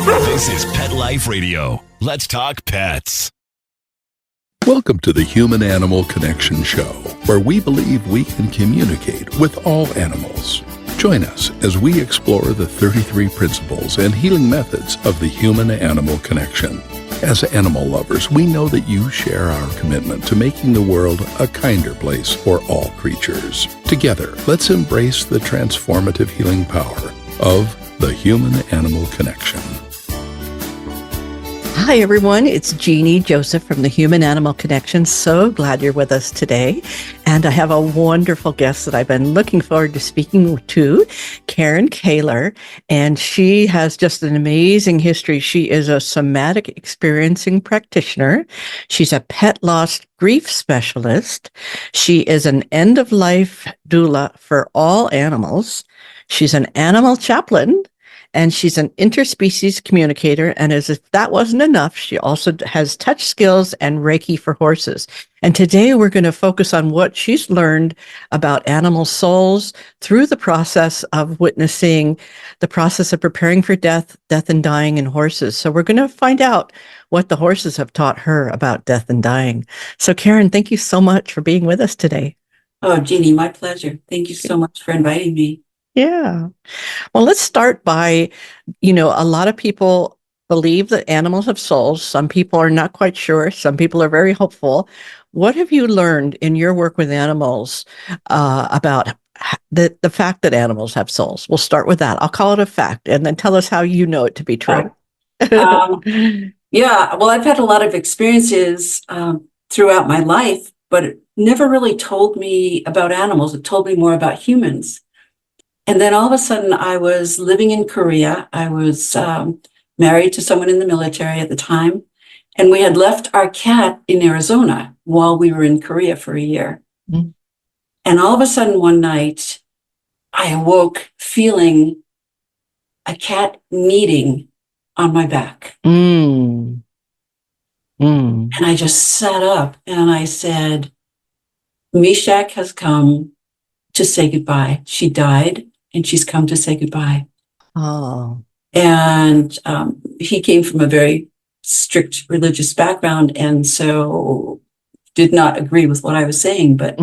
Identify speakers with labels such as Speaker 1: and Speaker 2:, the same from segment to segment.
Speaker 1: This is Pet Life Radio. Let's talk pets.
Speaker 2: Welcome to the Human Animal Connection Show, where we believe we can communicate with all animals. Join us as we explore the 33 principles and healing methods of the human animal connection. As animal lovers, we know that you share our commitment to making the world a kinder place for all creatures. Together, let's embrace the transformative healing power of the human animal connection.
Speaker 3: Hi, everyone. It's Jeannie Joseph from the Human Animal Connection. So glad you're with us today. And I have a wonderful guest that I've been looking forward to speaking to, Karen Koehler. And she has just an amazing history. She is a somatic experiencing practitioner. She's a pet loss grief specialist. She is an end-of-life doula for all animals. She's an animal chaplain. And she's an interspecies communicator. And as if that wasn't enough, she also has touch skills and Reiki for horses. And today we're going to focus on what she's learned about animal souls through the process of witnessing the process of preparing for death and dying in horses. So we're going to find out what the horses have taught her about death and dying. So Karen, thank you so much for being with us today.
Speaker 4: Oh, Jeannie, my pleasure. Thank you so much for inviting me.
Speaker 3: Yeah. Well, let's start by, a lot of people believe that animals have souls. Some people are not quite sure. Some people are very hopeful. What have you learned in your work with animals about the fact that animals have souls? We'll start with that. I'll call it a fact, and then tell us how you know it to be true.
Speaker 4: Yeah, well, I've had a lot of experiences throughout my life, but it never really told me about animals. It told me more about humans. And then all of a sudden, I was living in Korea. I was married to someone in the military at the time, and we had left our cat in Arizona while we were in Korea for a year. Mm-hmm. And all of a sudden, one night, I awoke feeling a cat kneading on my back. And I just sat up and I said, Meshach has come to say goodbye. She died. And she's come to say goodbye.
Speaker 3: Oh.
Speaker 4: And he came from a very strict religious background, and so did not agree with what I was saying. But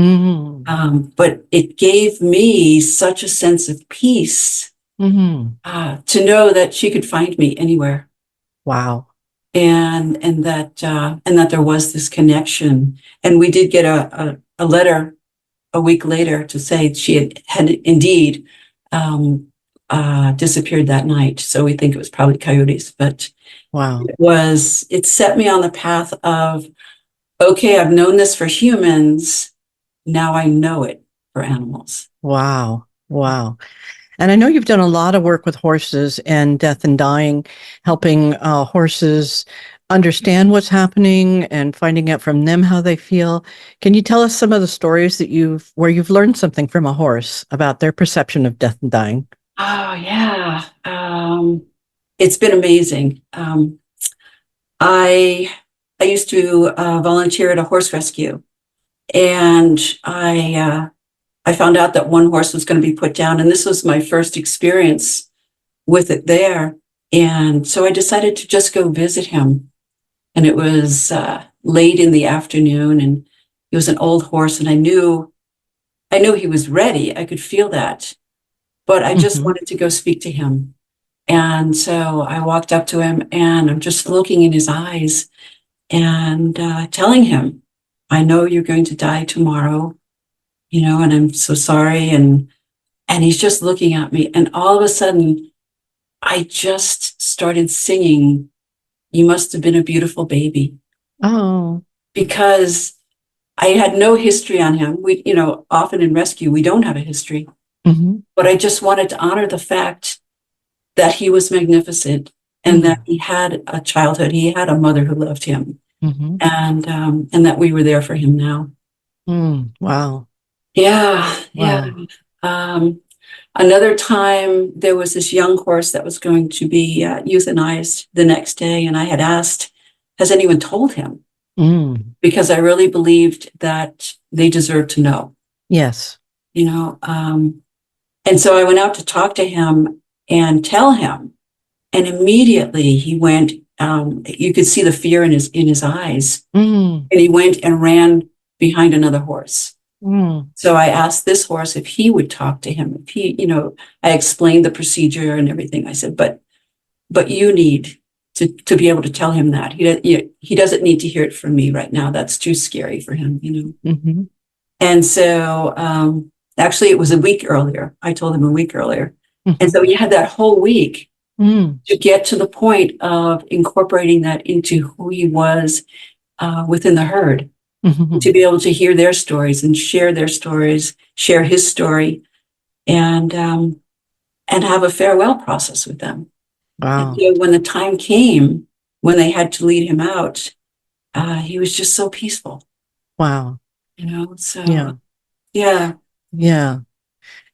Speaker 4: but it gave me such a sense of peace to know that she could find me anywhere.
Speaker 3: Wow.
Speaker 4: And that there was this connection. And we did get a letter a week later to say she had indeed disappeared that night. So we think it was probably coyotes, but
Speaker 3: wow,
Speaker 4: it set me on the path of, okay, I've known this for humans. Now I know it for animals.
Speaker 3: Wow. And I know you've done a lot of work with horses and death and dying, helping horses understand what's happening and finding out from them how they feel. Can you tell us some of the stories where you've learned something from a horse about their perception of death and dying?
Speaker 4: Oh, yeah. It's been amazing. I used to volunteer at a horse rescue, and I found out that one horse was going to be put down, and this was my first experience with it there. And so I decided to just go visit him. And it was late in the afternoon, and he was an old horse, and I knew he was ready. I could feel that, but I just wanted to go speak to him. And so I walked up to him, and I'm just looking in his eyes and telling him, I know you're going to die tomorrow, and I'm so sorry. And he's just looking at me, and all of a sudden I just started singing, You Must Have Been a Beautiful Baby.
Speaker 3: Oh.
Speaker 4: Because I had no history on him. We, often in rescue, we don't have a history. But I just wanted to honor the fact that he was magnificent and that he had a childhood. He had a mother who loved him, and that we were there for him now.
Speaker 3: Wow.
Speaker 4: Yeah. Another time, there was this young horse that was going to be euthanized the next day, and I had asked, has anyone told him? Because I really believed that they deserved to know.
Speaker 3: Yes.
Speaker 4: And so I went out to talk to him and tell him, And immediately he went, you could see the fear in his eyes.
Speaker 3: Mm.
Speaker 4: And he went and ran behind another horse.
Speaker 3: Mm.
Speaker 4: So I asked this horse if he would talk to him. If he, I explained the procedure and everything. I said, but you need to be able to tell him that. He doesn't need to hear it from me right now. That's too scary for him,
Speaker 3: Mm-hmm.
Speaker 4: And so actually it was a week earlier. I told him a week earlier.
Speaker 3: Mm-hmm.
Speaker 4: And so he had that whole week
Speaker 3: Mm.
Speaker 4: to get to the point of incorporating that into who he was within the herd,
Speaker 3: Mm-hmm.
Speaker 4: to be able to hear their stories and share their stories, share his story, and have a farewell process with them.
Speaker 3: Wow.
Speaker 4: And so when the time came, when they had to lead him out, he was just so peaceful.
Speaker 3: Wow.
Speaker 4: So
Speaker 3: Yeah.
Speaker 4: yeah.
Speaker 3: Yeah.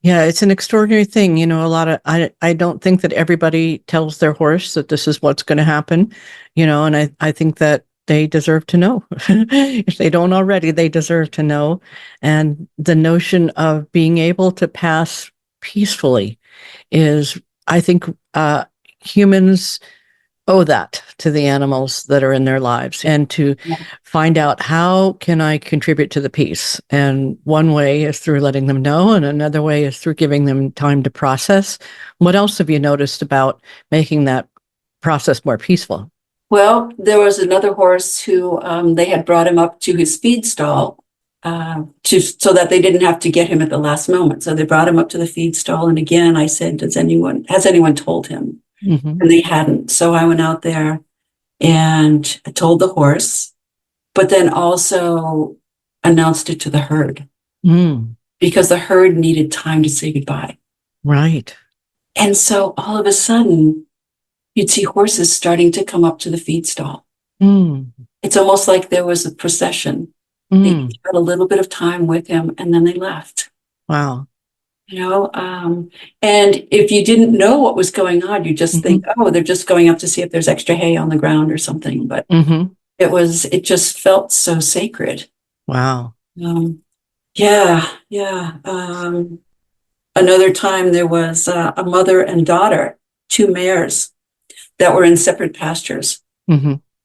Speaker 3: Yeah. It's an extraordinary thing. I don't think that everybody tells their horse that this is what's going to happen, and I think that they deserve to know. If they don't already, they deserve to know. And the notion of being able to pass peacefully is, I think, humans owe that to the animals that are in their lives, and to find out, how can I contribute to the peace? And one way is through letting them know, and another way is through giving them time to process. What else have you noticed about making that process more peaceful?
Speaker 4: Well, there was another horse who they had brought him up to his feed stall so that they didn't have to get him at the last moment. So they brought him up to the feed stall, and again I said, has anyone told him?
Speaker 3: Mm-hmm.
Speaker 4: And they hadn't. So I went out there and I told the horse, but then also announced it to the herd, because the herd needed time to say goodbye.
Speaker 3: Right.
Speaker 4: And so all of a sudden, you'd see horses starting to come up to the feed stall. It's almost like there was a procession. They had a little bit of time with him, and then they left.
Speaker 3: Wow.
Speaker 4: And if you didn't know what was going on, you just think, oh, they're just going up to see if there's extra hay on the ground or something. But it just felt so sacred.
Speaker 3: Wow.
Speaker 4: Yeah. Another time there was a mother and daughter, two mares that were in separate pastures.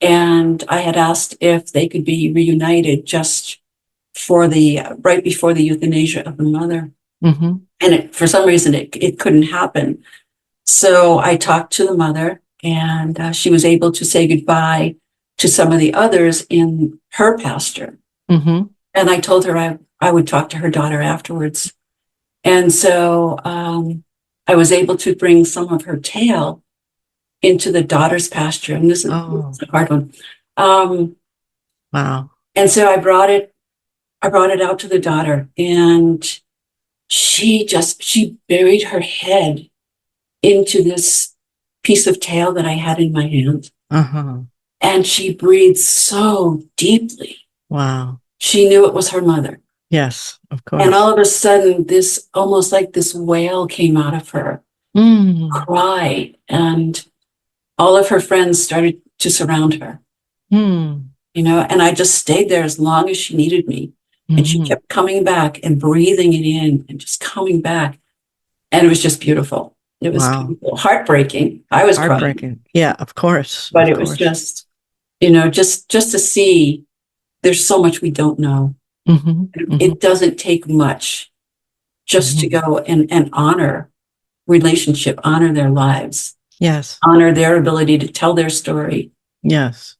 Speaker 4: And I had asked if they could be reunited just for right before the euthanasia of the mother. And for some reason, it couldn't happen. So I talked to the mother, and she was able to say goodbye to some of the others in her pasture. And I told her I would talk to her daughter afterwards. And so I was able to bring some of her tail into the daughter's pasture. And this is a hard one.
Speaker 3: Wow.
Speaker 4: And so I brought it out to the daughter, and she buried her head into this piece of tail that I had in my hand. And she breathed so deeply.
Speaker 3: Wow.
Speaker 4: She knew it was her mother.
Speaker 3: Yes, of course.
Speaker 4: And all of a sudden, almost like this wail came out of her, cry, and all of her friends started to surround her. And I just stayed there as long as she needed me. And she kept coming back and breathing it in and just coming back. And it was just beautiful. It was beautiful. Heartbreaking. I was
Speaker 3: heartbreaking.
Speaker 4: Crying.
Speaker 3: Yeah, of course.
Speaker 4: But it was just, just to see there's so much we don't know. It doesn't take much just to go and honor relationship, honor their lives.
Speaker 3: Yes.
Speaker 4: Honor their ability to tell their story.
Speaker 3: Yes.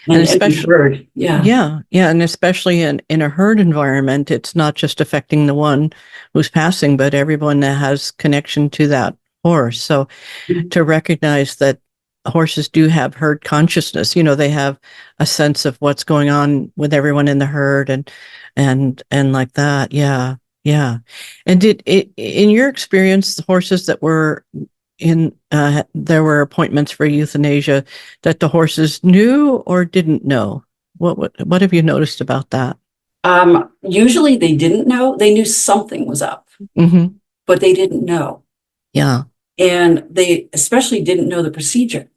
Speaker 4: And especially herd.
Speaker 3: Yeah. And especially in a herd environment, it's not just affecting the one who's passing, but everyone that has connection to that horse. So to recognize that horses do have herd consciousness, they have a sense of what's going on with everyone in the herd and like that. Yeah. And in your experience, the horses that were there were appointments for euthanasia that the horses knew or didn't know? What have you noticed about that?
Speaker 4: Usually they didn't know. They knew something was up, but they didn't know.
Speaker 3: Yeah.
Speaker 4: And they especially didn't know the procedure.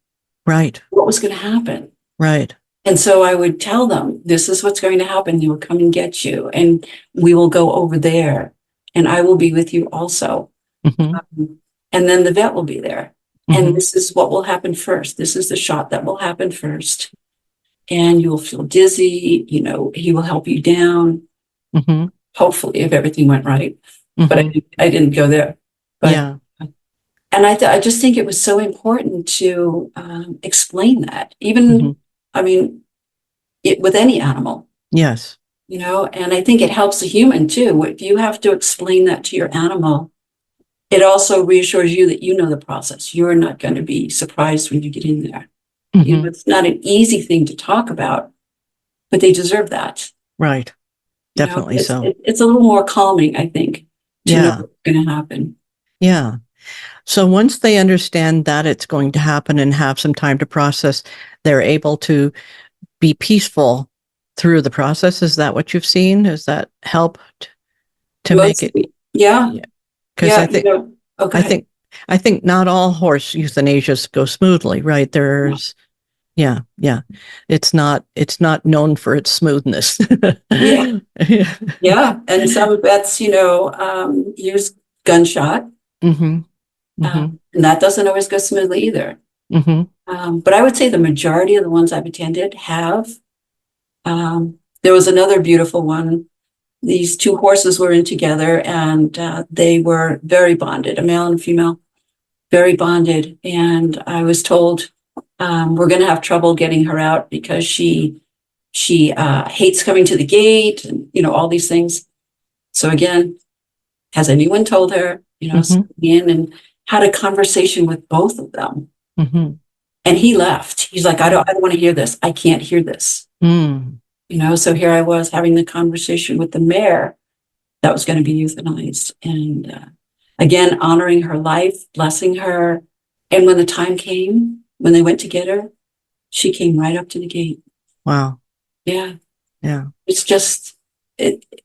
Speaker 3: Right.
Speaker 4: What was going to happen.
Speaker 3: Right.
Speaker 4: And so I would tell them, this is what's going to happen. They will come and get you, and we will go over there, and I will be with you also. And then the vet will be there. And this is what will happen first. This is the shot that will happen first. And you'll feel dizzy. He will help you down. Hopefully, if everything went right. But I didn't go there. But,
Speaker 3: yeah.
Speaker 4: And I just think it was so important to explain that. Even, with any animal.
Speaker 3: Yes.
Speaker 4: And I think it helps the human too. If you have to explain that to your animal, it also reassures you that you know the process. You're not going to be surprised when you get in there. It's not an easy thing to talk about, but they deserve that.
Speaker 3: Right. Definitely so.
Speaker 4: It's a little more calming, I think, to know what's going to happen.
Speaker 3: Yeah. So once they understand that it's going to happen and have some time to process, they're able to be peaceful through the process. Is that what you've seen? Has that helped to make it?
Speaker 4: Yeah.
Speaker 3: Because I think not all horse euthanasias go smoothly, right? There's, yeah. It's not known for its smoothness.
Speaker 4: Yeah. And some vets, use gunshot. And that doesn't always go smoothly either. But I would say the majority of the ones I've attended have. There was another beautiful one. These two horses were in together, and they were very bonded, a male and a female, very bonded. And I was told we're going to have trouble getting her out because she hates coming to the gate, and all these things. So again, has anyone told her? In and had a conversation with both of them. And he left. He's like, I don't want to hear this. I can't hear this. So here I was having the conversation with the mare that was going to be euthanized. And again, honoring her life, blessing her. And when the time came, when they went to get her, she came right up to the gate.
Speaker 3: Wow.
Speaker 4: Yeah.
Speaker 3: Yeah.
Speaker 4: It's just,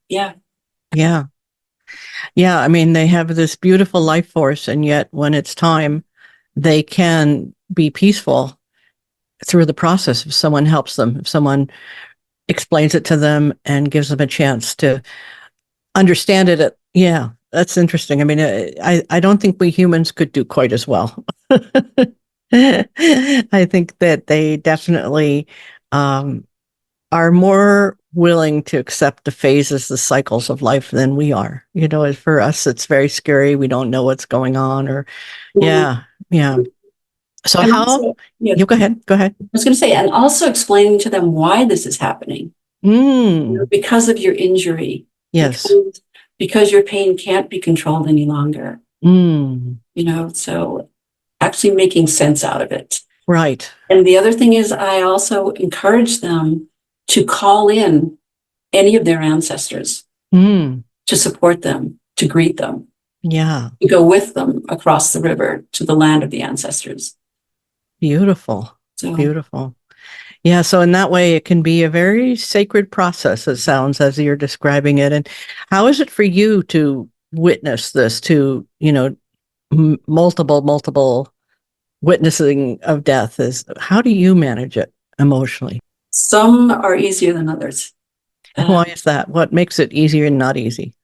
Speaker 4: yeah.
Speaker 3: Yeah. Yeah. I mean, they have this beautiful life force, and yet when it's time, they can be peaceful through the process if someone helps them, if someone explains it to them and gives them a chance to understand it. Yeah, that's interesting. I mean, I don't think we humans could do quite as well. I think that they definitely are more willing to accept the phases, the cycles of life than we are. For us, it's very scary. We don't know what's going on, or yeah. So
Speaker 4: and
Speaker 3: how?
Speaker 4: Also,
Speaker 3: you go ahead. Go ahead.
Speaker 4: I was going to say, and also explaining to them why this is happening. Because of your injury.
Speaker 3: Yes.
Speaker 4: Because your pain can't be controlled any longer. So actually making sense out of it.
Speaker 3: Right.
Speaker 4: And the other thing is, I also encourage them to call in any of their ancestors to support them, to greet them.
Speaker 3: Yeah.
Speaker 4: To go with them across the river to the land of the ancestors.
Speaker 3: Beautiful. Beautiful. Yeah. So in that way, it can be a very sacred process, it sounds, as you're describing it. And how is it for you to witness this, to, multiple witnessing of death? How do you manage it emotionally?
Speaker 4: Some are easier than others.
Speaker 3: And why is that? What makes it easier and not easy?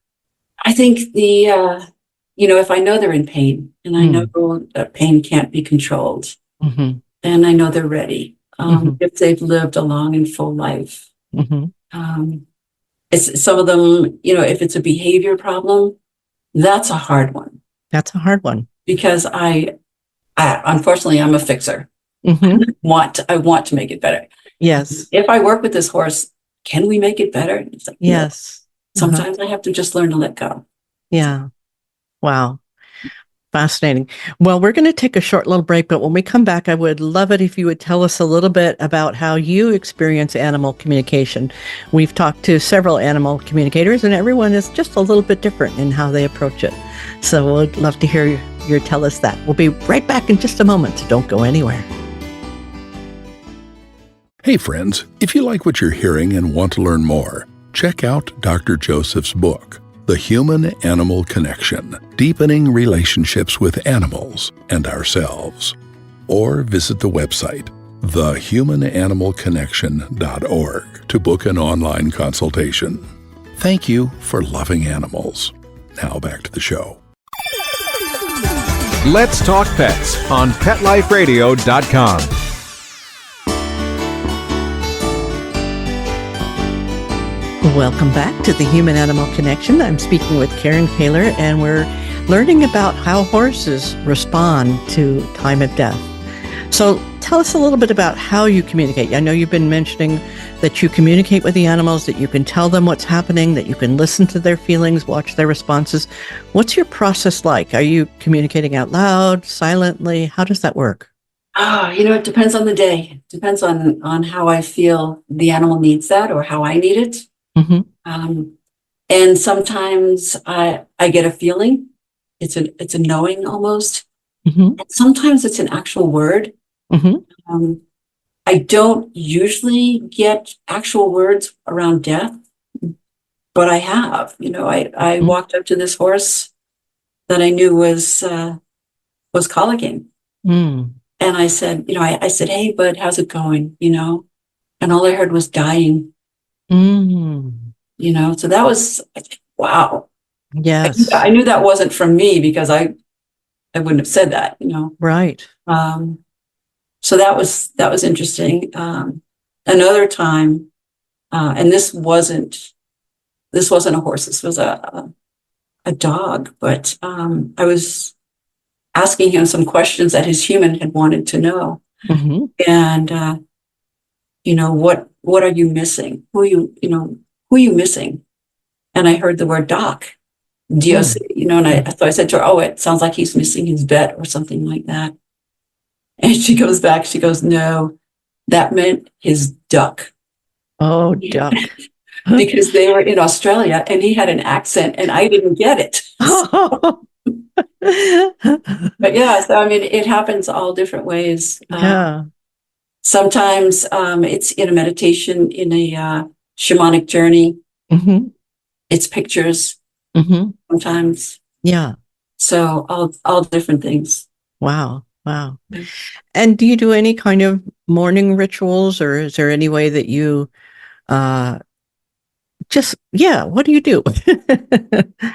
Speaker 4: I think if I know they're in pain, and I know that pain can't be controlled, and I know they're ready, if they've lived a long and full life. It's some of them, if it's a behavior problem, that's a hard one.
Speaker 3: That's a hard one.
Speaker 4: Because I unfortunately, I'm a fixer. I want to make it better.
Speaker 3: Yes.
Speaker 4: If I work with this horse, can we make it better? It's like,
Speaker 3: yes.
Speaker 4: No. Sometimes I have to just learn to let go.
Speaker 3: Yeah. Wow. Fascinating. Well, we're going to take a short little break, but when we come back, I would love it if you would tell us a little bit about how you experience animal communication. We've talked to several animal communicators, and everyone is just a little bit different in how they approach it. So we'd love to hear you tell us that. We'll be right back in just a moment, so don't go anywhere.
Speaker 2: Hey friends, if you like what you're hearing and want to learn more, check out Dr. Joseph's book, The Human-Animal Connection, Deepening Relationships with Animals and Ourselves. Or visit the website, thehumananimalconnection.org, to book an online consultation. Thank you for loving animals. Now back to the show.
Speaker 5: Let's Talk Pets on PetLifeRadio.com.
Speaker 3: Welcome back to the Human Animal Connection. I'm speaking with Karen Koehler, and we're learning about how horses respond to time of death. So tell us a little bit about how you communicate. I know you've been mentioning that you communicate with the animals, that you can tell them what's happening, that you can listen to their feelings, watch their responses. What's your process like? Are you communicating out loud, silently? How does that work?
Speaker 4: It depends on the day. Depends on how I feel the animal needs that or how I need it.
Speaker 3: Mm-hmm.
Speaker 4: And sometimes I get a feeling. It's a knowing almost.
Speaker 3: Mm-hmm.
Speaker 4: And sometimes it's an actual word.
Speaker 3: Mm-hmm.
Speaker 4: I don't usually get actual words around death, but I have. I walked up to this horse that I knew was colicking, and I said, I said, "Hey, bud, how's it going?" And all I heard was dying. So that was, wow.
Speaker 3: Yes.
Speaker 4: I knew that wasn't from me because I wouldn't have said that.
Speaker 3: Right.
Speaker 4: So that was interesting. Another time, and this wasn't a horse. This was a dog. But I was asking him some questions that his human had wanted to know.
Speaker 3: Mm-hmm.
Speaker 4: And what are you missing? Who are you missing? And I heard the word doc, DOC. And so I said to her, "Oh, it sounds like he's missing his vet or something like that." And she goes back, she goes, "No, that meant his duck."
Speaker 3: Oh, duck.
Speaker 4: Because they were in Australia and he had an accent and I didn't get it. But yeah, so I mean, it happens all different ways.
Speaker 3: Yeah.
Speaker 4: Sometimes it's in a meditation, in a shamanic journey.
Speaker 3: Mm-hmm.
Speaker 4: It's pictures.
Speaker 3: Mm-hmm.
Speaker 4: Sometimes.
Speaker 3: Yeah.
Speaker 4: So all different things.
Speaker 3: Wow. Wow. And do you do any kind of morning rituals, or is there any way that you what do you do?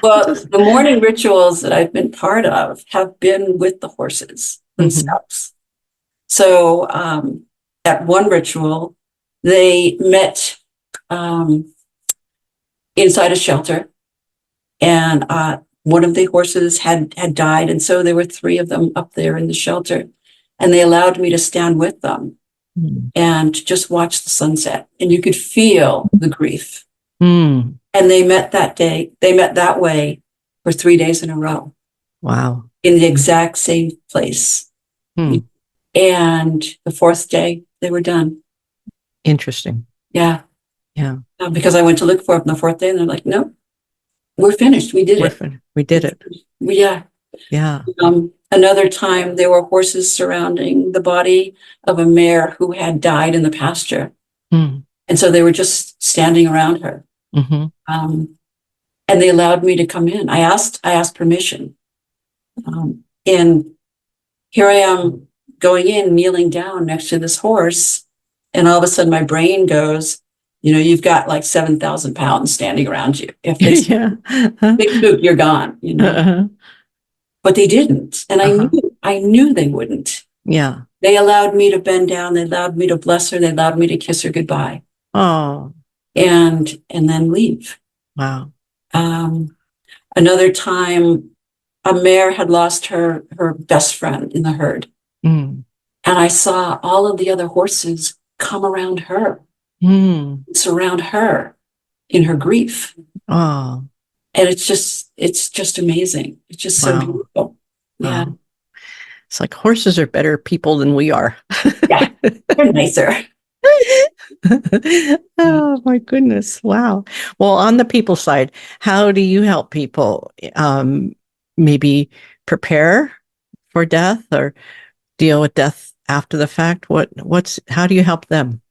Speaker 4: Well, the morning rituals that I've been part of have been with the horses themselves. So at one ritual, they met inside a shelter, and one of the horses had died, and so there were three of them up there in the shelter, and they allowed me to stand with them and just watch the sunset, and you could feel the grief. And they met that day. They met that way for 3 days in a row.
Speaker 3: Wow.
Speaker 4: In the exact same place. And the fourth day, they were done.
Speaker 3: Interesting.
Speaker 4: Yeah.
Speaker 3: Yeah.
Speaker 4: Because I went to look for them the fourth day, and they're like, "No, we're finished. We did it.
Speaker 3: We did it."
Speaker 4: Yeah.
Speaker 3: Yeah.
Speaker 4: Another time, there were horses surrounding the body of a mare who had died in the pasture. And so they were just standing around her. And they allowed me to come in. I asked permission. And here I am going in, kneeling down next to this horse. And all of a sudden my brain goes, you've got like 7,000 pounds standing around you. If they big spook, you're gone, But they didn't. And I knew they wouldn't.
Speaker 3: Yeah.
Speaker 4: They allowed me to bend down. They allowed me to bless her. They allowed me to kiss her goodbye.
Speaker 3: Oh.
Speaker 4: And then leave.
Speaker 3: Wow.
Speaker 4: Another time, a mare had lost her best friend in the herd. And I saw all of the other horses come around her, surround her in her grief.
Speaker 3: Oh.
Speaker 4: And it's just amazing. It's just so beautiful. Yeah.
Speaker 3: Wow. It's like horses are better people than we are.
Speaker 4: Yeah, they're nicer.
Speaker 3: Oh my goodness. Wow. Well, on the people side, how do you help people maybe prepare for death or deal with death after the fact? How do you help them?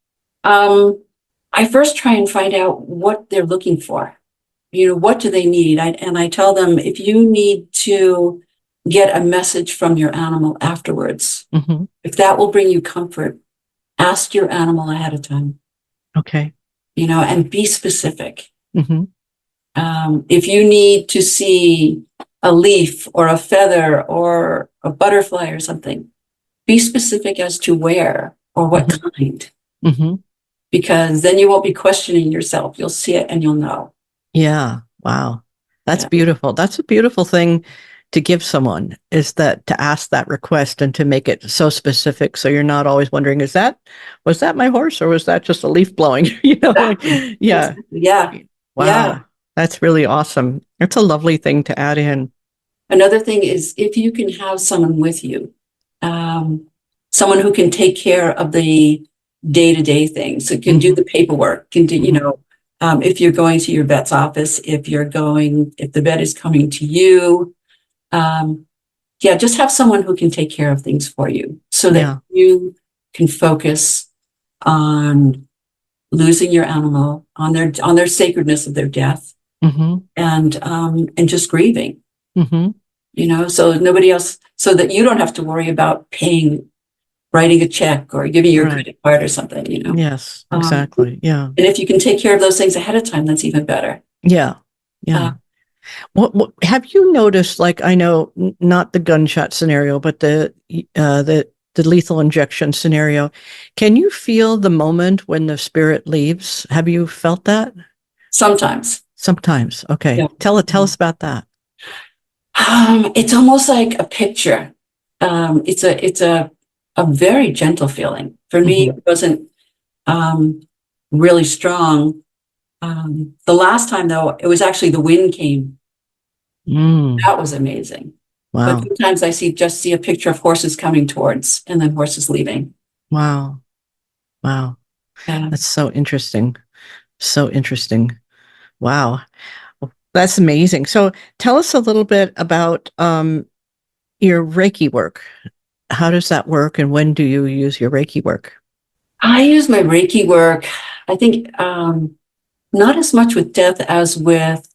Speaker 4: I first try and find out what they're looking for. What do they need? And I tell them, if you need to get a message from your animal afterwards, if that will bring you comfort, ask your animal ahead of time.
Speaker 3: Okay.
Speaker 4: And be specific. If you need to see a leaf or a feather or a butterfly or something, be specific as to where or what kind,
Speaker 3: Mm-hmm.
Speaker 4: because then you won't be questioning yourself. You'll see it and you'll know.
Speaker 3: Yeah. Wow. That's
Speaker 4: Yeah.
Speaker 3: beautiful. That's a beautiful thing to give someone, is that to ask that request and to make it so specific. So you're not always wondering, was that my horse or was that just a leaf blowing? Like,
Speaker 4: Exactly.
Speaker 3: yeah.
Speaker 4: Exactly. Yeah. Yeah.
Speaker 3: Wow. That's really awesome. It's a lovely thing to add in.
Speaker 4: Another thing is if you can have someone with you, someone who can take care of the day-to-day things, so can do the paperwork, can do, if you're going to your vet's office, if the vet is coming to you, just have someone who can take care of things for you so that
Speaker 3: Yeah.
Speaker 4: you can focus on losing your animal, on their sacredness of their death,
Speaker 3: Mm-hmm.
Speaker 4: and just grieving,
Speaker 3: Mm-hmm.
Speaker 4: so nobody else, so that you don't have to worry about writing a check or giving your
Speaker 3: Right.
Speaker 4: credit card or something,
Speaker 3: Yes,
Speaker 4: Um,
Speaker 3: exactly. Yeah.
Speaker 4: and if you can take care of those things ahead of time, that's even better.
Speaker 3: Yeah.
Speaker 4: Uh,
Speaker 3: Yeah. What have you noticed? Like, I know not the gunshot scenario, but the lethal injection scenario. Can you feel the moment when the spirit leaves? Have you felt that?
Speaker 4: Sometimes.
Speaker 3: Sometimes. Okay.
Speaker 4: Yeah.
Speaker 3: Tell us about that.
Speaker 4: It's almost like a picture. It's a very gentle feeling. For me,
Speaker 3: Mm-hmm.
Speaker 4: it wasn't really strong. The last time though, it was actually the wind came.
Speaker 3: Mm.
Speaker 4: That was amazing. But
Speaker 3: Wow.
Speaker 4: sometimes I see a picture of horses coming towards and then horses leaving.
Speaker 3: Wow. Wow.
Speaker 4: Yeah.
Speaker 3: That's so interesting. So interesting. Wow. That's amazing. So tell us a little bit about your Reiki work. How does that work, and when do you use your Reiki work?
Speaker 4: I use my Reiki work, I think, not as much with death as with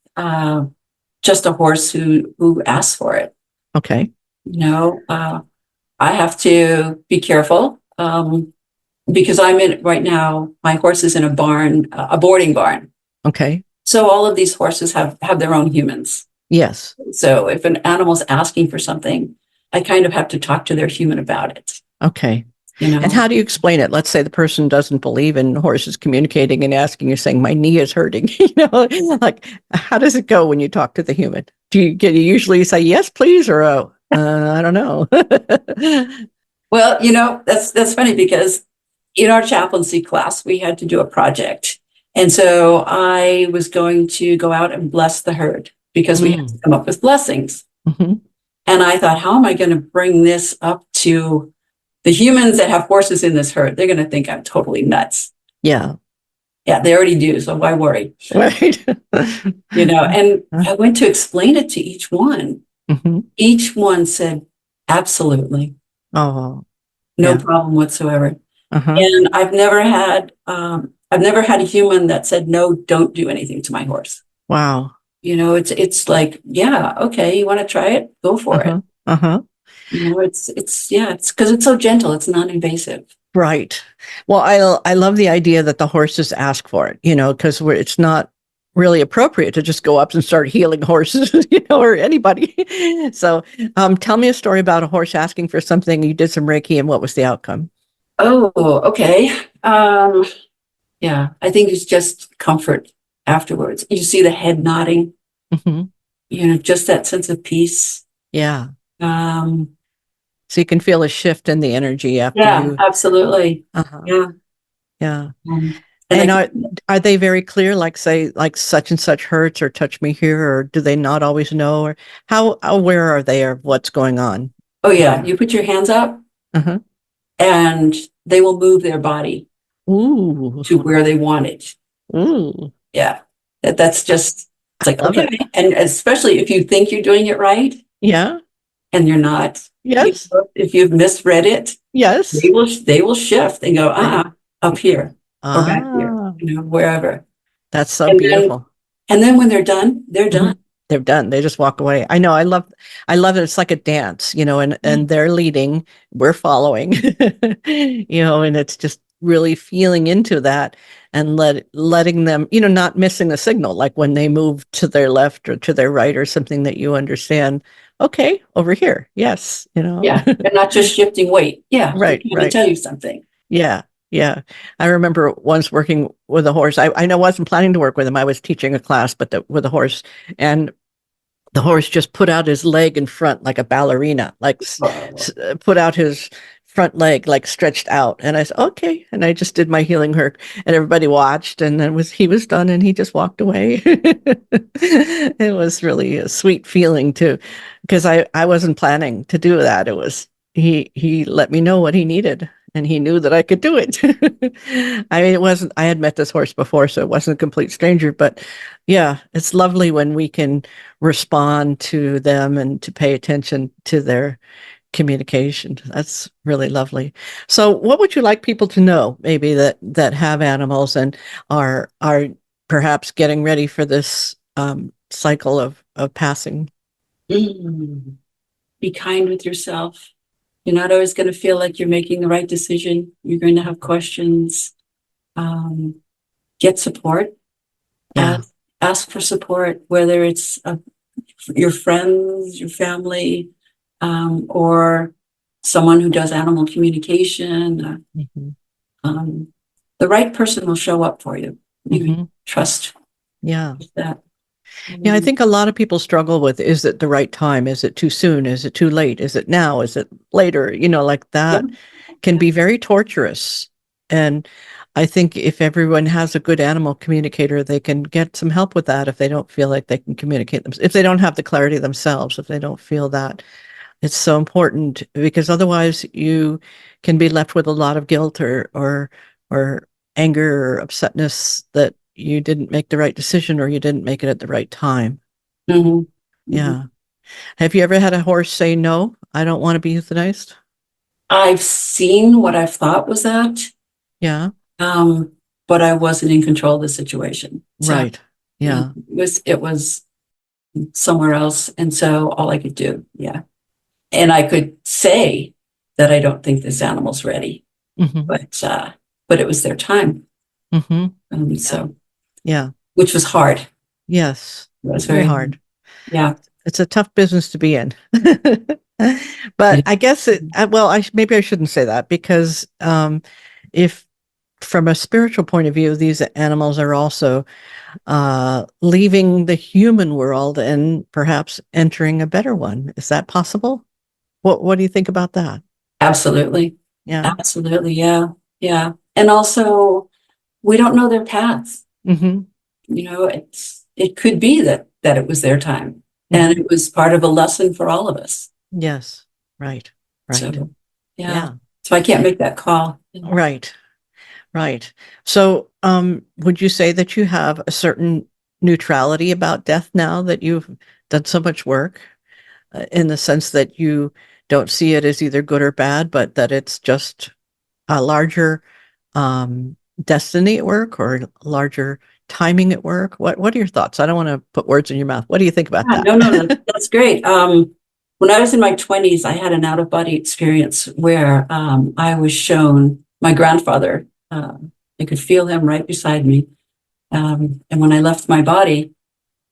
Speaker 4: just a horse who asks for it.
Speaker 3: Okay.
Speaker 4: I have to be careful because I'm in right now. My horse is in a barn, a boarding barn.
Speaker 3: Okay.
Speaker 4: So all of these horses have their own humans.
Speaker 3: Yes.
Speaker 4: So if an animal's asking for something, I kind of have to talk to their human about it.
Speaker 3: Okay.
Speaker 4: You know,
Speaker 3: And how do you explain it? Let's say the person doesn't believe in horses communicating and asking you, saying, "My knee is hurting." Like, how does it go when you talk to the human? Do you usually say yes, please, or oh, I don't know?
Speaker 4: well, that's funny because in our chaplaincy class we had to do a project, and so I was going to go out and bless the herd because we had to come up with blessings.
Speaker 3: Mhm.
Speaker 4: And I thought, how am I going to bring this up to the humans that have horses in this herd? They're going to think I'm totally nuts.
Speaker 3: Yeah.
Speaker 4: Yeah, they already do. So why worry?
Speaker 3: Right.
Speaker 4: And I went to explain it to each one.
Speaker 3: Mhm.
Speaker 4: Each one said, absolutely,
Speaker 3: Oh,
Speaker 4: no
Speaker 3: yeah.
Speaker 4: problem whatsoever.
Speaker 3: Uh-huh.
Speaker 4: And I've never had a human that said, no, don't do anything to my horse.
Speaker 3: Wow.
Speaker 4: It's like, yeah, okay, you want to try it? Go for it.
Speaker 3: Uh-huh. Uh-huh.
Speaker 4: It's because it's so gentle, it's non-invasive.
Speaker 3: Right. Well, I love the idea that the horses ask for it, because it's not really appropriate to just go up and start healing horses, or anybody. So, tell me a story about a horse asking for something. You did some Reiki, and what was the outcome?
Speaker 4: Oh, okay. Yeah, I think it's just comfort afterwards. You see the head nodding,
Speaker 3: Hmm.
Speaker 4: just that sense of peace.
Speaker 3: Yeah.
Speaker 4: Um,
Speaker 3: So you can feel a shift in the energy after
Speaker 4: yeah,
Speaker 3: you.
Speaker 4: absolutely.
Speaker 3: Uh-huh.
Speaker 4: Yeah.
Speaker 3: Yeah.
Speaker 4: And
Speaker 3: And are they very clear, like say, like such and such hurts, or touch me here, or do they not always know, or how aware are they of what's going on?
Speaker 4: oh yeah, you put your hands up
Speaker 3: Uh-huh.
Speaker 4: and they will move their body
Speaker 3: Ooh.
Speaker 4: to where they want it.
Speaker 3: Ooh.
Speaker 4: Yeah. That's just, it's like,
Speaker 3: Love
Speaker 4: okay.
Speaker 3: it.
Speaker 4: And especially if you think you're doing it right
Speaker 3: Yeah.
Speaker 4: and you're not,
Speaker 3: Yes.
Speaker 4: if you've misread it,
Speaker 3: Yes.
Speaker 4: they will shift and go,
Speaker 3: They-
Speaker 4: up here or back here,
Speaker 3: Ah,
Speaker 4: wherever.
Speaker 3: that's so
Speaker 4: And
Speaker 3: beautiful.
Speaker 4: then when they're done, they're
Speaker 3: Mhm.
Speaker 4: done.
Speaker 3: They're done. They just walk away. I know. I love it. It's like a dance, and they're leading, we're following, and it's just really feeling into that and letting them, not missing the signal, like when they move to their left or to their right or something that you understand. Okay, over here. Yes,
Speaker 4: Yeah. And not just shifting weight. Yeah. They're
Speaker 3: Right,
Speaker 4: trying to
Speaker 3: right.
Speaker 4: tell you something.
Speaker 3: Yeah, yeah. I remember once working with a horse. I know I wasn't planning to work with him. I was teaching a class, but with a horse, and the horse just put out his leg in front like a ballerina, like put out his front leg like stretched out. And I said, okay. And I just did my healing work, and everybody watched, and then he was done, and he just walked away. It was really a sweet feeling too, because I wasn't planning to do that. It was, he let me know what he needed, and he knew that I could do it. I mean, I had met this horse before, so it wasn't a complete stranger, but yeah, it's lovely when we can respond to them and to pay attention to their communication. That's really lovely. So what would you like people to know, maybe that have animals and are perhaps getting ready for this cycle of passing?
Speaker 4: Mm. Be kind with yourself. You're not always going to feel like you're making the right decision. You're going to have questions. Get support.
Speaker 3: Yeah.
Speaker 4: Ask for support, whether it's your friends, your family, or someone who does animal communication.
Speaker 3: Mhm.
Speaker 4: The right person will show up for you. You
Speaker 3: Mhm.
Speaker 4: trust
Speaker 3: Yeah.
Speaker 4: that.
Speaker 3: Yeah, I think a lot of people struggle with, is it the right time? Is it too soon? Is it too late? Is it now? Is it later? Like
Speaker 4: Yeah.
Speaker 3: that can be very torturous. And I think if everyone has a good animal communicator, they can get some help with that if they don't feel like they can communicate them, if they don't have the clarity themselves, if they don't feel that. It's so important, because otherwise you can be left with a lot of guilt or anger or upsetness that you didn't make the right decision, or you didn't make it at the right time.
Speaker 4: Mhm. Mhm.
Speaker 3: Yeah. Have you ever had a horse say, no, I don't want to be euthanized?
Speaker 4: I've seen what I've thought was that,
Speaker 3: Yeah.
Speaker 4: um, but I wasn't in control of the situation. So
Speaker 3: Right. Yeah.
Speaker 4: it was somewhere else. And so all I could do, yeah. And I could say that I don't think this animal's ready,
Speaker 3: Hmm.
Speaker 4: but it was their time.
Speaker 3: Hmm.
Speaker 4: So,
Speaker 3: Yeah.
Speaker 4: which was hard. It
Speaker 3: Yes.
Speaker 4: was
Speaker 3: Very
Speaker 4: very
Speaker 3: hard.
Speaker 4: Yeah.
Speaker 3: It's a tough business to be in.
Speaker 4: Yeah.
Speaker 3: But I guess well, maybe I shouldn't say that, because if from a spiritual point of view, these animals are also leaving the human world and perhaps entering a better one. Is that possible? What do you think about that?
Speaker 4: Absolutely.
Speaker 3: Yeah.
Speaker 4: Absolutely. Yeah. Yeah. And also, we don't know their paths.
Speaker 3: Hmm.
Speaker 4: It could be that it was their time, and
Speaker 3: Hmm.
Speaker 4: it was part of a lesson for all of us.
Speaker 3: Yes. Right. Right.
Speaker 4: So, yeah.
Speaker 3: Yeah.
Speaker 4: So I can't make that call.
Speaker 3: Right. Right. So, would you say that you have a certain neutrality about death now that you've done so much work, in the sense that you don't see it as either good or bad, but that it's just a larger destiny at work, or larger timing at work? What are your thoughts? I don't want to put words in your mouth. What do you think about
Speaker 4: Yeah, no,
Speaker 3: that?
Speaker 4: that's great. When I was in my 20s, I had an out of body experience where I was shown my grandfather. I could feel him right beside me. And when I left my body,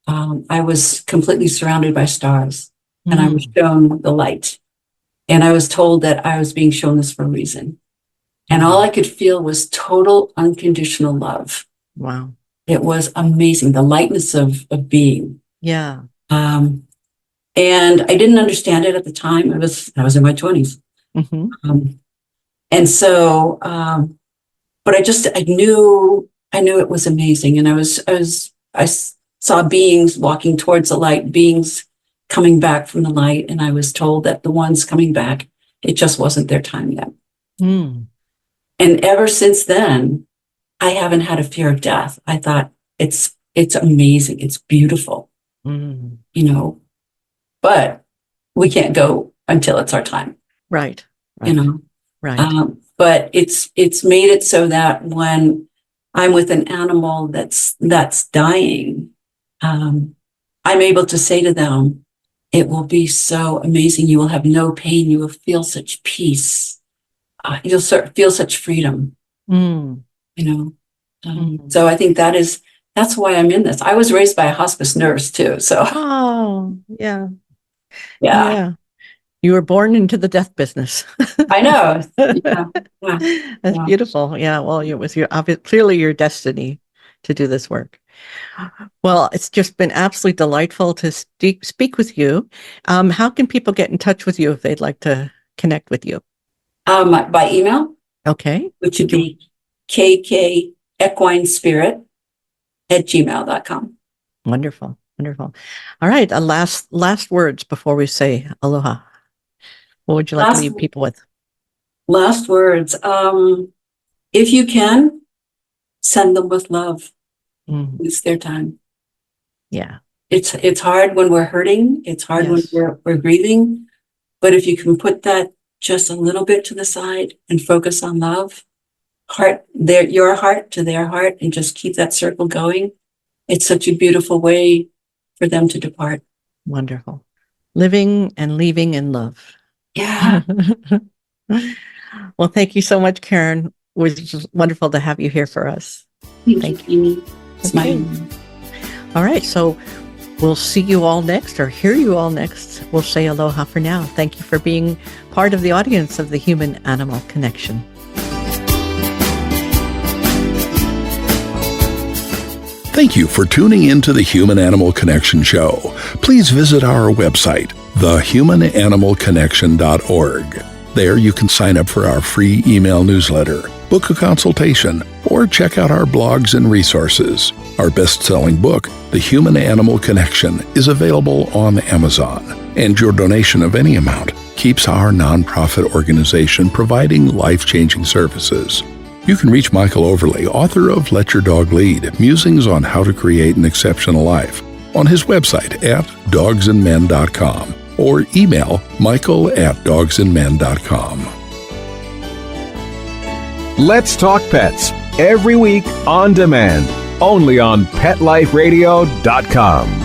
Speaker 4: I was completely surrounded by stars, and I was
Speaker 3: Mm,
Speaker 4: shown the light. And I was told that I was being shown this for a reason. And all
Speaker 3: mm.
Speaker 4: I could feel was total unconditional love.
Speaker 3: Wow.
Speaker 4: It was amazing, the lightness of being.
Speaker 3: Yeah.
Speaker 4: Um, and I didn't understand it at the time. I was in my 20s.
Speaker 3: Hmm.
Speaker 4: Um, and so, but I knew it was amazing. And I saw beings walking towards the light, beings coming back from the light. And I was told that the ones coming back, it just wasn't their time yet.
Speaker 3: Mm,
Speaker 4: And ever since then, I haven't had a fear of death. I thought it's amazing. It's beautiful,
Speaker 3: mm.
Speaker 4: you know, but we can't go until it's our time,
Speaker 3: Right.
Speaker 4: you
Speaker 3: Right.
Speaker 4: know.
Speaker 3: Right.
Speaker 4: But it's made it so that when I'm with an animal that's dying, I'm able to say to them, it will be so amazing. You will have no pain. You will feel such peace. You'll feel such freedom.
Speaker 3: Mm.
Speaker 4: you know.
Speaker 3: Mhm.
Speaker 4: So I think that's why I'm in this. I was raised by a hospice nurse too. So
Speaker 3: Oh, yeah.
Speaker 4: yeah,
Speaker 3: Yeah. You were born into the death business.
Speaker 4: I know. Yeah, yeah,
Speaker 3: That's
Speaker 4: yeah.
Speaker 3: beautiful. Yeah. Well, it was clearly your destiny to do this work. Well, it's just been absolutely delightful to speak with you. How can people get in touch with you if they'd like to connect with you?
Speaker 4: By email,
Speaker 3: Okay.
Speaker 4: which would
Speaker 3: Would you?
Speaker 4: be kkequinespirit@gmail.com.
Speaker 3: Wonderful. Wonderful. All right. Last words before we say aloha. What would you like to
Speaker 4: Last
Speaker 3: leave people with?
Speaker 4: last words. If you can, send them with love.
Speaker 3: Mhm.
Speaker 4: It's their time.
Speaker 3: Yeah.
Speaker 4: It's hard when we're hurting. It's hard when
Speaker 3: Yes.
Speaker 4: we're grieving. But if you can put that just a little bit to the side and focus on love, your heart to their heart, and just keep that circle going, it's such a beautiful way for them to depart.
Speaker 3: Wonderful. Living and leaving in love.
Speaker 4: Yeah.
Speaker 3: Well, thank you so much, Karen. It was just wonderful to have you here for us.
Speaker 4: Thank you, Amy. It's my
Speaker 3: Okay.
Speaker 4: honor.
Speaker 3: All right. So we'll see you all next or hear you all next. We'll say aloha for now. Thank you for being part of the audience of the Human Animal Connection.
Speaker 2: Thank you for tuning in to the Human Animal Connection Show. Please visit our website, thehumananimalconnection.org. There you can sign up for our free email newsletter, book a consultation, or check out our blogs and resources. Our best-selling book, The Human Animal Connection, is available on Amazon, and your donation of any amount keeps our nonprofit organization providing life-changing services. You can reach Michael Overly, author of Let Your Dog Lead, Musings on How to Create an Exceptional Life, on his website at dogsandmen.com, or email michael@dogsandmen.com.
Speaker 5: Let's Talk Pets, every week on demand, only on PetLifeRadio.com.